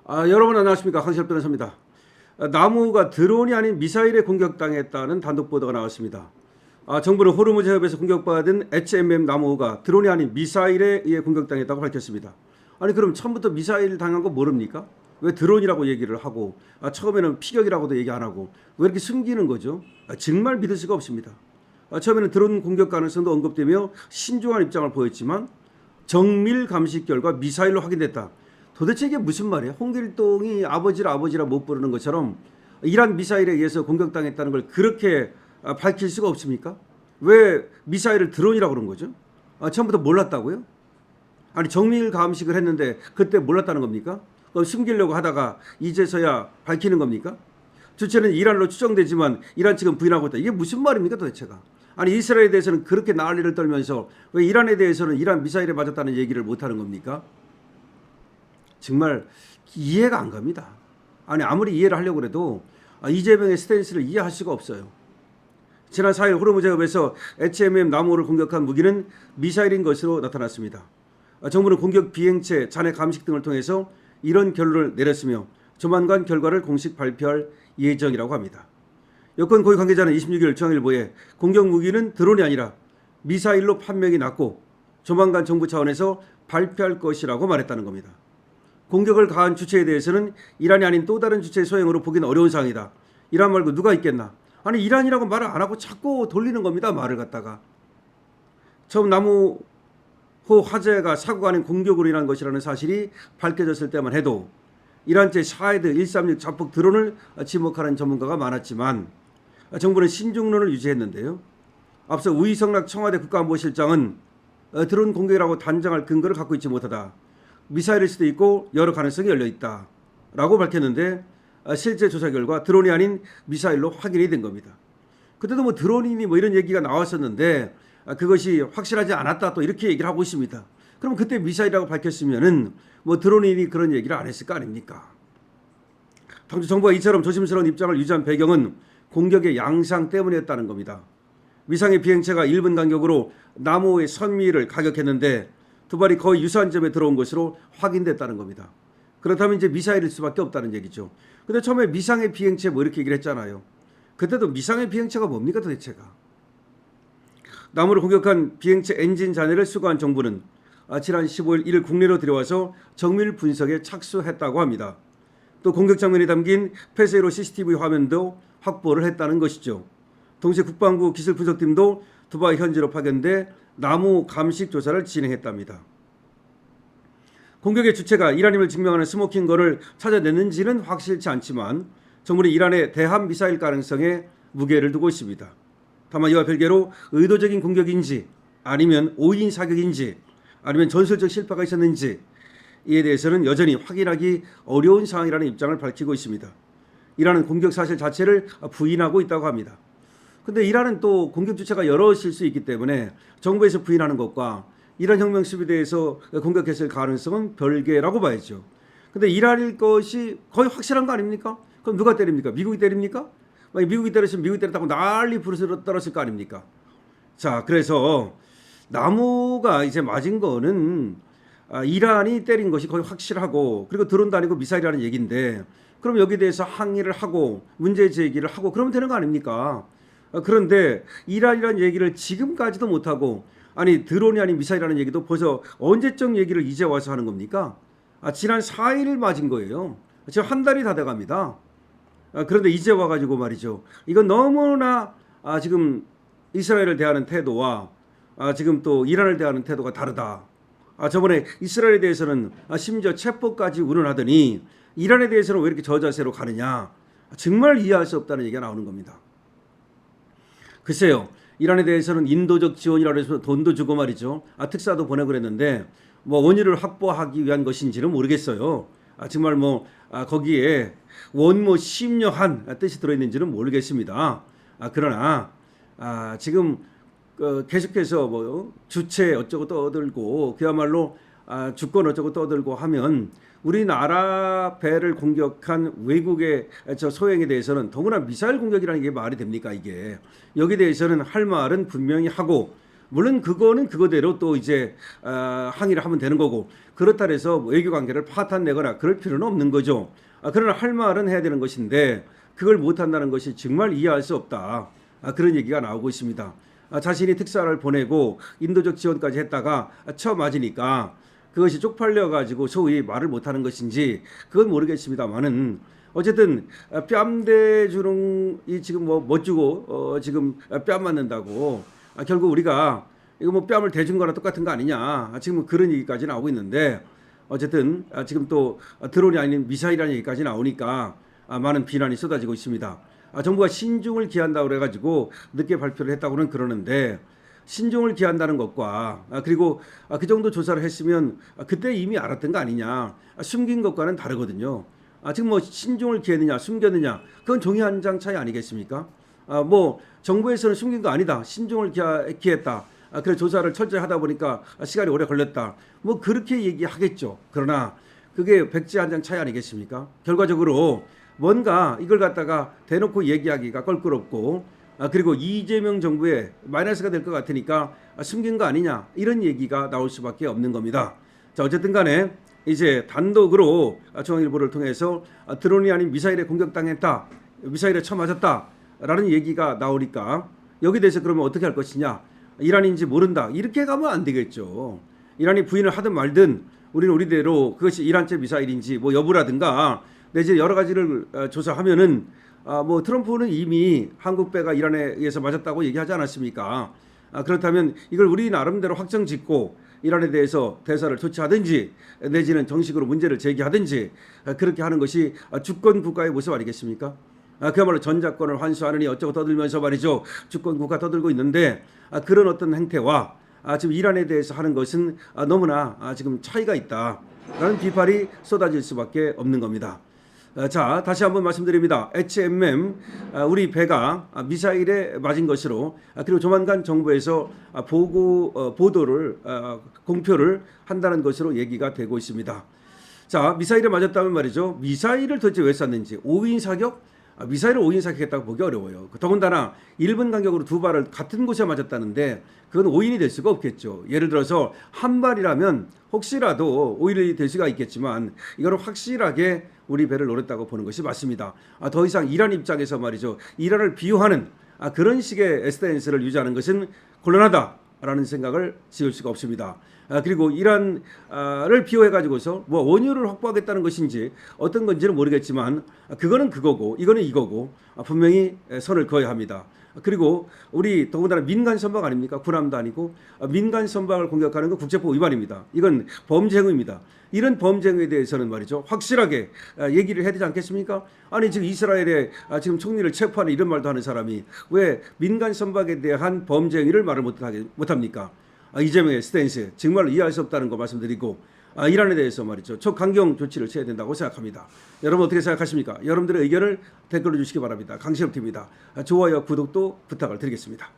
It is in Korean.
여러분 안녕하십니까. 황시엽 변호사입니다. 나무가 드론이 아닌 미사일에 공격당했다는 단독 보도가 나왔습니다. 정부는 호르무즈 해협에서 공격받은 HMM 나무가 드론이 아닌 미사일에 의해 공격당했다고 밝혔습니다. 아니 그럼 처음부터 미사일 당한 거 모릅니까? 왜 드론이라고 얘기를 하고 처음에는 피격이라고도 얘기 안 하고 왜 이렇게 숨기는 거죠? 정말 믿을 수가 없습니다. 처음에는 드론 공격 가능성도 언급되며 신중한 입장을 보였지만 정밀 감식 결과 미사일로 확인됐다. 도대체 이게 무슨 말이에요? 홍길동이 아버지라 못 부르는 것처럼 이란 미사일에 의해서 공격당했다는 걸 그렇게 밝힐 수가 없습니까? 왜 미사일을 드론이라고 그런 거죠? 처음부터 몰랐다고요? 아니 정밀 감식을 했는데 그때 몰랐다는 겁니까? 그럼 숨기려고 하다가 이제서야 밝히는 겁니까? 주체는 이란으로 추정되지만 이란 측은 부인하고 있다. 이게 무슨 말입니까 도대체가? 아니 이스라엘에 대해서는 그렇게 난리를 떨면서 왜 이란에 대해서는 이란 미사일에 맞았다는 얘기를 못하는 겁니까? 정말 이해가 안 갑니다. 아니 아무리 이해를 하려고 해도 이재명의 스탠스를 이해할 수가 없어요. 지난 4일 호르무즈 해협에서 HMM 나무를 공격한 무기는 미사일인 것으로 나타났습니다. 정부는 공격 비행체, 잔해 감식 등을 통해서 이런 결론을 내렸으며 조만간 결과를 공식 발표할 예정이라고 합니다. 여권 고위 관계자는 26일 중앙일보에 공격 무기는 드론이 아니라 미사일로 판명이 났고 조만간 정부 차원에서 발표할 것이라고 말했다는 겁니다. 공격을 가한 주체에 대해서는 이란이 아닌 또 다른 주체의 소행으로 보기는 어려운 상황이다. 이란 말고 누가 있겠나. 아니 이란이라고 말을 안 하고 자꾸 돌리는 겁니다. 말을 갖다가. 처음 나무호 화재가 사고가 아닌 공격으로 인한 것이라는 사실이 밝혀졌을 때만 해도 이란제 샤헤드 136 자폭 드론을 지목하는 전문가가 많았지만 정부는 신중론을 유지했는데요. 앞서 우이성락 청와대 국가안보실장은 드론 공격이라고 단정할 근거를 갖고 있지 못하다. 미사일일 수도 있고 여러 가능성이 열려있다 라고 밝혔는데 실제 조사 결과 드론이 아닌 미사일로 확인이 된 겁니다. 그때도 뭐 드론이니 뭐 이런 얘기가 나왔었는데 그것이 확실하지 않았다 또 이렇게 얘기를 하고 있습니다. 그럼 그때 미사일이라고 밝혔으면은 뭐 드론이니 그런 얘기를 안 했을 거 아닙니까? 당초 정부가 이처럼 조심스러운 입장을 유지한 배경은 공격의 양상 때문이었다는 겁니다. 위상의 비행체가 1분 간격으로 나무의 선미를 가격했는데 두 발이 거의 유사한 점에 들어온 것으로 확인됐다는 겁니다. 그렇다면 이제 미사일일 수밖에 없다는 얘기죠. 근데 처음에 미상의 비행체 뭐 이렇게 얘기를 했잖아요. 그때도 미상의 비행체가 뭡니까 도대체가? 나무를 공격한 비행체 엔진 잔해를 수거한 정부는 지난 15일 이를 국내로 들여와서 정밀 분석에 착수했다고 합니다. 또 공격 장면이 담긴 폐쇄로 CCTV 화면도 확보를 했다는 것이죠. 동시에 국방부 기술분석팀도 두바이 현지로 파견돼 나무 감식 조사를 진행했답니다. 공격의 주체가 이란임을 증명하는 스모킹건을 찾아냈는지는 확실치 않지만 정부는 이란의 대함 미사일 가능성에 무게를 두고 있습니다. 다만 이와 별개로 의도적인 공격인지 아니면 오인 사격인지 아니면 전술적 실패가 있었는지 이에 대해서는 여전히 확인하기 어려운 상황이라는 입장을 밝히고 있습니다. 이란은 공격 사실 자체를 부인하고 있다고 합니다. 근데 이란은 또 공격 주체가 여럿일 수 있기 때문에 정부에서 부인하는 것과 이란 혁명 수비대에서 공격했을 가능성은 별개라고 봐야죠. 근데 이란일 것이 거의 확실한 거 아닙니까? 그럼 누가 때립니까? 미국이 때립니까? 미국이 때렸으면 미국이 때렸다고 난리 부르스러 떨었을 거 아닙니까? 자, 그래서 나무가 이제 맞은 거는 이란이 때린 것이 거의 확실하고 그리고 드론도 아니고 미사일이라는 얘기인데 그럼 여기에 대해서 항의를 하고 문제 제기를 하고 그러면 되는 거 아닙니까? 그런데 이란이라는 얘기를 지금까지도 못하고 아니 드론이 아닌 미사일이라는 얘기도 벌써 언제적 얘기를 이제 와서 하는 겁니까? 지난 4일 맞은 거예요. 지금 한 달이 다 돼갑니다. 그런데 이제 와가지고 말이죠. 이건 너무나 지금 이스라엘을 대하는 태도와 지금 또 이란을 대하는 태도가 다르다. 저번에 이스라엘에 대해서는 심지어 체포까지 운운하더니 이란에 대해서는 왜 이렇게 저자세로 가느냐. 정말 이해할 수 없다는 얘기가 나오는 겁니다. 글쎄요. 이란에 대해서는 인도적 지원이라고 해서 돈도 주고 말이죠. 특사도 보내고 그랬는데 뭐 원유를 확보하기 위한 것인지는 모르겠어요. 정말 뭐 거기에 원모 심려한 뜻이 들어있는지는 모르겠습니다. 그러나 지금 계속해서 뭐 주체 어쩌고 떠들고 그야말로 주권 어쩌고 떠들고 하면 우리나라 배를 공격한 외국의 저 소행에 대해서는 더구나 미사일 공격이라는 게 말이 됩니까 이게. 여기에 대해서는 할 말은 분명히 하고 물론 그거는 그거대로 또 이제 항의를 하면 되는 거고, 그렇다 해서 외교 관계를 파탄내거나 그럴 필요는 없는 거죠. 그러나 할 말은 해야 되는 것인데 그걸 못한다는 것이 정말 이해할 수 없다. 그런 얘기가 나오고 있습니다. 자신이 특사를 보내고 인도적 지원까지 했다가 쳐맞으니까 그것이 쪽팔려 가지고 소위 말을 못하는 것인지 그건 모르겠습니다만은 어쨌든 뺨대 주는 이 지금 뭐 주고 지금 뺨 맞는다고 결국 우리가 이거 뭐 뺨을 대준 거랑 똑같은 거 아니냐 지금 그런 얘기까지 나오고 있는데 어쨌든 지금 또 드론이 아닌 미사일이라는 얘기까지 나오니까 많은 비난이 쏟아지고 있습니다. 정부가 신중을 기한다고 그래가지고 늦게 발표를 했다고는 그러는데 신중을 기한다는 것과 그리고 그 정도 조사를 했으면 그때 이미 알았던 거 아니냐 숨긴 것과는 다르거든요. 지금 뭐 신중을 기했느냐 숨겼느냐 그건 종이 한 장 차이 아니겠습니까? 뭐 정부에서는 숨긴 거 아니다 신중을 기했다. 그래 조사를 철저히 하다 보니까 시간이 오래 걸렸다. 뭐 그렇게 얘기하겠죠. 그러나 그게 백지 한 장 차이 아니겠습니까? 결과적으로 뭔가 이걸 갖다가 대놓고 얘기하기가 껄끄럽고 그리고 이재명 정부에 마이너스가 될 것 같으니까 숨긴 거 아니냐 이런 얘기가 나올 수밖에 없는 겁니다. 자 어쨌든 간에 이제 단독으로 중앙일보를 통해서 드론이 아닌 미사일에 공격당했다. 미사일에 쳐맞았다. 라는 얘기가 나오니까 여기 대해서 그러면 어떻게 할 것이냐. 이란인지 모른다. 이렇게 가면 안 되겠죠. 이란이 부인을 하든 말든 우리는 우리대로 그것이 이란제 미사일인지 뭐 여부라든가 내지 여러 가지를 조사하면은 뭐 트럼프는 이미 한국 배가 이란에 의해서 맞았다고 얘기하지 않았습니까? 그렇다면 이걸 우리 나름대로 확정짓고 이란에 대해서 대사를 조치하든지 내지는 정식으로 문제를 제기하든지 그렇게 하는 것이 주권 국가의 모습 아니겠습니까? 그야말로 전작권을 환수하느니 어쩌고 떠들면서 말이죠. 주권 국가 떠들고 있는데 그런 어떤 행태와 지금 이란에 대해서 하는 것은 너무나 지금 차이가 있다라는 비판이 쏟아질 수밖에 없는 겁니다. 자 다시 한번 말씀드립니다. HMM 우리 배가 미사일에 맞은 것으로 그리고 조만간 정부에서 보도를 공표를 한다는 것으로 얘기가 되고 있습니다. 자 미사일에 맞았다면 말이죠. 미사일을 도대체 왜 쐈는지 5인 사격? 미사일을 5인 사격했다고 보기 어려워요. 더군다나 1분 간격으로 두 발을 같은 곳에 맞았다는데 그건 5인이 될 수가 없겠죠. 예를 들어서 한 발이라면 혹시라도 5인이 될 수가 있겠지만 이거는 확실하게 우리 배를 노렸다고 보는 것이 맞습니다. 더 이상 이란 입장에서 말이죠. 이란을 비유하는 그런 식의 스탠스를 유지하는 것은 곤란하다라는 생각을 지을 수가 없습니다. 그리고 이란을 비호해 가지고서 뭐 원유를 확보하겠다는 것인지 어떤 건지는 모르겠지만 그거는 그거고 이거는 이거고 분명히 선을 그어야 합니다. 그리고 우리 더군다나 민간 선박 아닙니까? 군함도 아니고 민간 선박을 공격하는 건 국제법 위반입니다. 이건 범죄 행위입니다. 이런 범죄 행위에 대해서는 말이죠. 확실하게 얘기를 해야 되지 않겠습니까? 아니 지금 이스라엘에 지금 총리를 체포하는 이런 말도 하는 사람이 왜 민간 선박에 대한 범죄 행위를 말을 못합니까? 이재명의 스탠스 정말 이해할 수 없다는 거 말씀드리고 이란에 대해서 말이죠. 초강경 조치를 취해야 된다고 생각합니다. 여러분 어떻게 생각하십니까? 여러분들의 의견을 댓글로 주시기 바랍니다. 강시엽TV입니다. 좋아요, 구독도 부탁을 드리겠습니다.